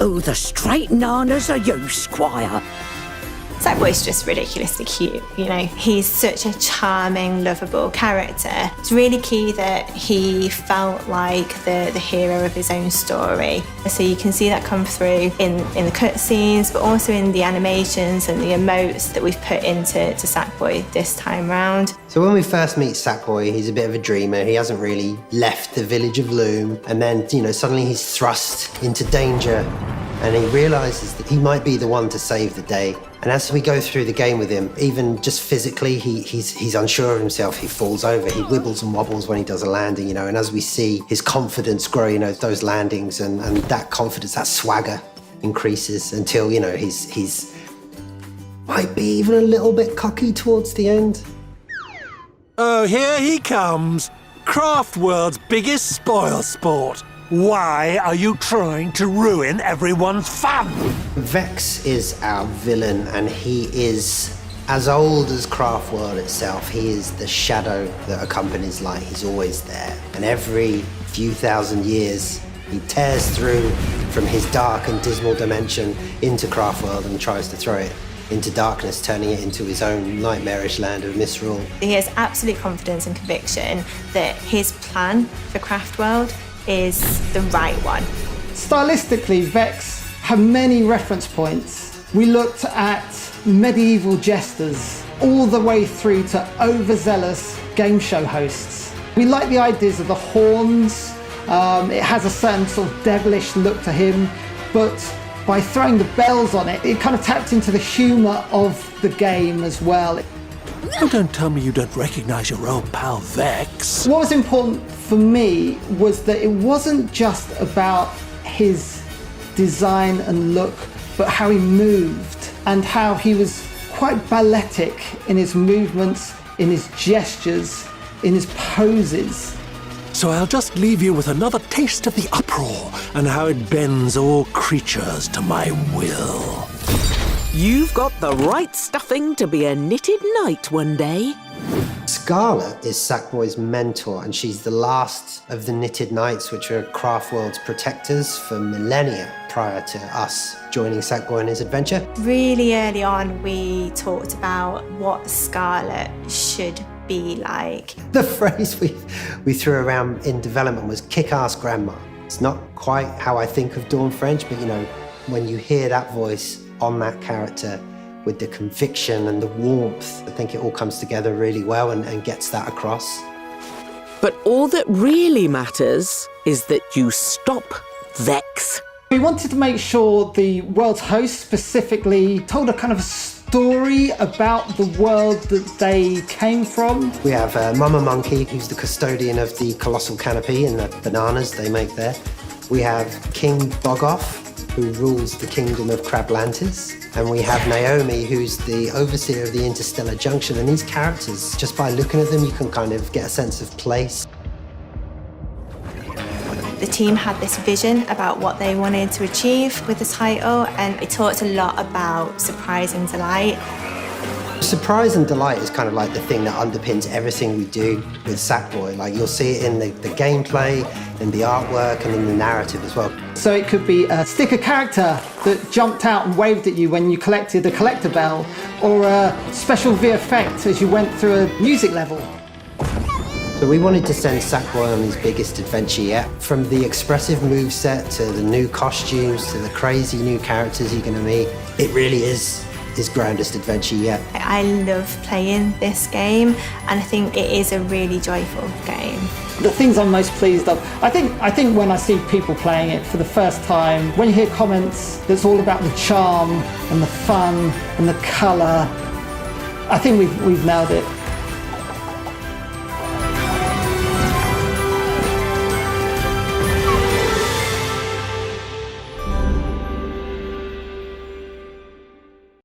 Oh, the straight nanas are you, Squire. Sackboy's just ridiculously cute, you know. He's such a charming, lovable character. It's really key that he felt like the hero of his own story. So you can see that come through in the cutscenes, but also in the animations and the emotes that we've put into Sackboy this time round. So when we first meet Sackboy, he's a bit of a dreamer. He hasn't really left the village of Loom. And then, you know, suddenly he's thrust into danger and he realizes that he might be the one to save the day. And as we go through the game with him, even just physically, he's unsure of himself. He falls over, he wibbles and wobbles when he does a landing, you know, and as we see his confidence grow, you know, those landings and that confidence, that swagger increases until, you know, he's might be even a little bit cocky towards the end. Oh, here he comes. Craft World's biggest spoil sport. Why are you trying to ruin everyone's fun? Vex is our villain, and he is as old as Craft World itself. He is the shadow that accompanies light. He's always there. And every few thousand years, he tears through from his dark and dismal dimension into Craft World and tries to throw it into darkness, turning it into his own nightmarish land of misrule. He has absolute confidence and conviction that his plan for Craft World is the right one. Stylistically, Vex have many reference points. We looked at medieval jesters all the way through to overzealous game show hosts. We like the ideas of the horns. It has a certain sort of devilish look to him, but by throwing the bells on it, it kind of tapped into the humour of the game as well. Oh, don't tell me you don't recognize your old pal Vex. What was important for me was that it wasn't just about his design and look, but how he moved and how he was quite balletic in his movements, in his gestures, in his poses. So I'll just leave you with another taste of the uproar and how it bends all creatures to my will. You've got the right stuffing to be a knitted knight one day. Scarlet is Sackboy's mentor, and she's the last of the Knitted Knights, which are Craft World's protectors for millennia prior to us joining Sackboy in his adventure. Really early on, we talked about what Scarlet should be like. The phrase we threw around in development was kick-ass grandma. It's not quite how I think of Dawn French, but you know, when you hear that voice on that character with the conviction and the warmth, I think it all comes together really well and gets that across. But all that really matters is that you stop Vex. We wanted to make sure the world's host specifically told a kind of a story about the world that they came from. We have Mama Monkey, who's the custodian of the colossal canopy and the bananas they make there. We have King Bogoff, who rules the kingdom of Crablantis. And we have Naomi, who's the overseer of the Interstellar Junction. And these characters, just by looking at them, you can kind of get a sense of place. The team had this vision about what they wanted to achieve with the title, and it talked a lot about surprise and delight. Surprise and delight is kind of like the thing that underpins everything we do with Sackboy. Like you'll see it in the gameplay, in the artwork, and in the narrative as well. So it could be a sticker character that jumped out and waved at you when you collected a collector bell, or a special VFX as you went through a music level. So we wanted to send Sackboy on his biggest adventure yet. From the expressive moveset to the new costumes to the crazy new characters you're going to meet, it really is his grandest adventure yet. I love playing this game, and I think it is a really joyful game. The things I'm most pleased of, I think when I see people playing it for the first time, when you hear comments that's all about the charm and the fun and the colour, I think we've nailed it.